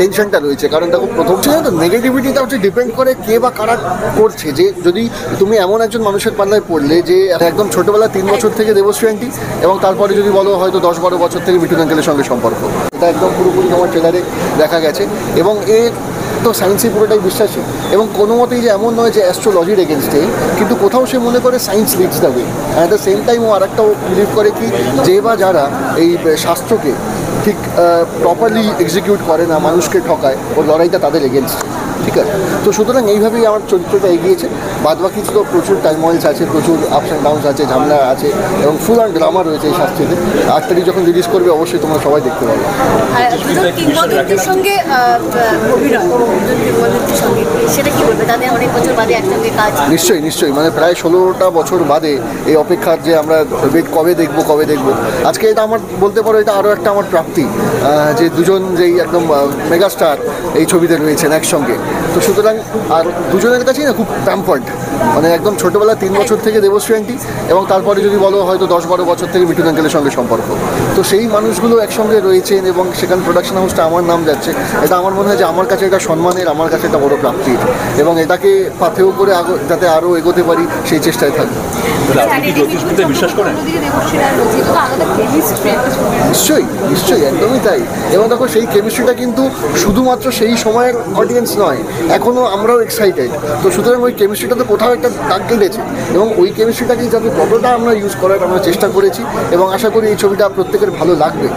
টেনশনটা রয়েছে। কারণ দেখো প্রথম তো নেগেটিভিটিটা হচ্ছে ডিপেন্ড করে কে বা কারা করছে। যে যদি তুমি এমন একজন মানুষের পাল্লায় পড়লে যে একদম ছোটোবেলা 3 বছর থেকে দেবশ্রী আন্টি, এবং তারপরে যদি বলো হয়তো 10-12 বছর থেকে মিঠুন আঙ্কেলের সঙ্গে সম্পর্ক, এটা একদম পুরোপুরি আমার ট্রেলারে দেখা গেছে। এবং এর তো সায়েন্সই পুরোটাই বিশ্বাসী, এবং কোনো মতেই যে এমন নয় যে অ্যাস্ট্রোলজির এগেনস্টে, কিন্তু কোথাও সে মনে করে science leads the way. At the same time ও আরেকটাও বিলিভ করে কি যে বা যারা এই শাস্ত্রকে ঠিক প্রপারলি এক্সিকিউট করে না, মানুষকে ঠকায়, ওর লড়াইটা তাদের এগেনস্ট। ঠিক আছে, তো সুতরাং এইভাবেই আমার চরিত্রটা এগিয়েছে। বাদবাকি তো প্রচুর টাইমওয়েলস আছে, প্রচুর আপস অ্যান্ড ডাউনস আছে, ঝামেলা আছে, এবং ফুল অ্যান্ড ড্রামা রয়েছে এই শাস্ত্রীতে। 8 তারিখ যখন রিলিজ করবে অবশ্যই তোমরা সবাই দেখতে পাবে। কিংবদন্তির সঙ্গে অভিনয়, কিংবদন্তির সঙ্গে সেটা কি বলবে? তাদের অনেক বছর বাদে একসঙ্গে কাজ। নিশ্চয়ই নিশ্চয়ই, মানে প্রায় 16টা বছর বাদে এই অপেক্ষার যে আমরা কবে দেখবো। আজকে এটা আমার বলতে পারো এটা আরও একটা আমার প্রাপ্তি, যে দুজন যেই একদম মেগাস্টার এই ছবিতে রয়েছেন একসঙ্গে। তো সুতরাং আর দুজনের কাছেই না খুব প্যাম্পার্ড, মানে একদম ছোটোবেলা 3 বছর থেকে দেবশ্রী আন্টি, এবং তারপরে যদি বলো হয়তো 10-12 বছর থেকে মিঠুন আঙ্কেলের সঙ্গে সম্পর্ক। তো সেই মানুষগুলো একসঙ্গে রয়েছেন এবং সেখানে প্রোডাকশন হাউসটা আমার নাম যাচ্ছে। এটা আমার মনে হয় যে আমার কাছে এটা সম্মানের, আমার কাছে এটা বড় প্রাপ্তির, এবং এটাকে পাথেও করে যাতে আরও এগোতে পারি সেই চেষ্টায় থাকবে। নিশ্চয়ই নিশ্চয়ই, একদমই তাই। এবং দেখো সেই কেমিস্ট্রিটা কিন্তু শুধুমাত্র সেই সময়ের অডিয়েন্স নয়, এখনও আমরাও এক্সাইটেড। তো সুতরাং ওই কেমিস্ট্রিটা তো কোথাও একটা দাগ কেটেছে, এবং ওই কেমিস্ট্রিটাকেই যাতে যতটা আমরা ইউজ করার আমরা চেষ্টা করেছি, এবং আশা করি এই ছবিটা প্রত্যেকের ভালো লাগবে।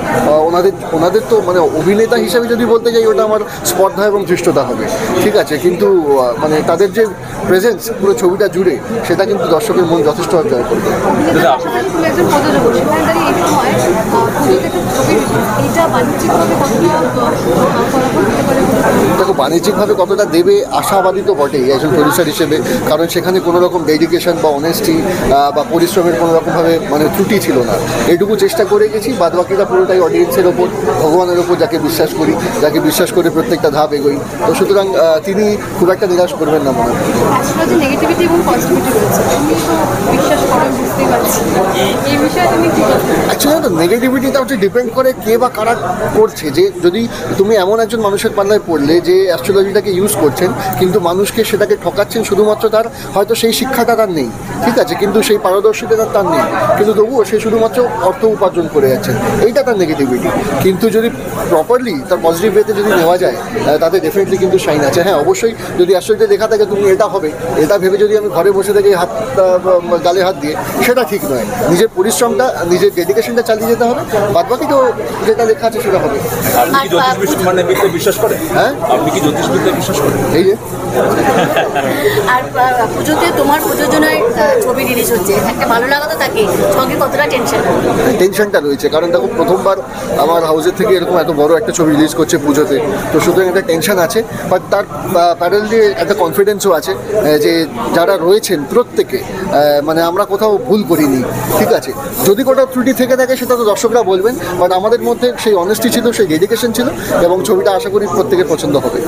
ওনাদের তো মানে অভিনেতা হিসাবে যদি বলতে যাই, ওটা আমার স্পর্ধা এবং ধৃষ্টতা হবে, ঠিক আছে, কিন্তু মানে তাদের যে প্রেজেন্স পুরো ছবিটা জুড়ে, সেটা কিন্তু দর্শকের মন যথেষ্ট জয় করবে। দেখো বাণিজ্যিকভাবে কতটা দেবে আশাবাদী তো বটেই একজন প্রডিউসার হিসেবে, কারণ সেখানে কোনো রকম ডেডিকেশন বা অনেস্টি বা পরিশ্রমের কোনো রকমভাবে মানে ত্রুটি ছিল না। এটুকু চেষ্টা করে গেছি, বাদবাকিটা পুরোটাই অডিয়েন্সের ওপর, ভগবানের ওপর, যাকে বিশ্বাস করে প্রত্যেকটা ধাপ এগোই। তো সুতরাং তিনি খুব একটা নিরাশ করবেন না মনে হয়। অ্যাকচুয়ালি তো নেগেটিভিটিটা হচ্ছে ডিপেন্ড করে কে বা কারা করছে। যে যদি তুমি এমন একজন মানুষের পাল্লায় পড়লে যে অ্যাস্ট্রোলজিটাকে ইউজ করছেন, কিন্তু মানুষকে সেটাকে ঠকাচ্ছেন, শুধুমাত্র তার হয়তো সেই শিক্ষাটা তার নেই, ঠিক আছে, কিন্তু সেই পারদর্শিতা তার নেই, কিন্তু তবুও সে শুধুমাত্র অর্থ উপার্জন করে যাচ্ছেন, এইটা তার নেগেটিভিটি। কিন্তু যদি প্রপারলি তার পজিটিভ ওয়েতে যদি নেওয়া যায়, তাতে ডেফিনেটলি কিন্তু শাইন আছে। হ্যাঁ অবশ্যই, যদি অ্যাস্ট্রোলজিতে লেখা থাকে তুমি এটা হবে, এটা ভেবে যদি আমি ঘরে বসে থেকে গালে হাত দিয়ে, সেটা ঠিক নয়। নিজের পরিশ্রমটা, নিজের ডেডিকেশনটা চালিয়ে যেতে হবে, বাদবাকি তো যেটা লেখা আছে সেটা হবে। বিশ্বাস করেন? হ্যাঁ, আপনি কি জ্যোতিষবিদ্যা বিশ্বাস করেন? এই যে আর পুজোতে তোমার প্রযোজনায় ছবি রিলিজ হচ্ছে, একটা ভালো লাগা তো থাকে, সঙ্গে কতটা টেনশনটা রয়েছে। কারণ দেখো প্রথমবার আমার হাউসের থেকে এরকম এত বড় একটা ছবি রিলিজ করছে পুজোতে, তো সুতরাং একটা টেনশন আছে, বাট তার প্যারালালি একটা কনফিডেন্সও আছে যে যারা রয়েছেন প্রত্যেকে, মানে আমরা কোথাও ভুল করিনি, ঠিক আছে। যদি কোথাও ত্রুটি থেকে থাকে সেটা তো দর্শকরা বলবেন, বাট আমাদের মধ্যে সেই অনেস্টি ছিল, সেই ডেডিকেশন ছিল, এবং ছবিটা আশা করি প্রত্যেকের পছন্দ হবে।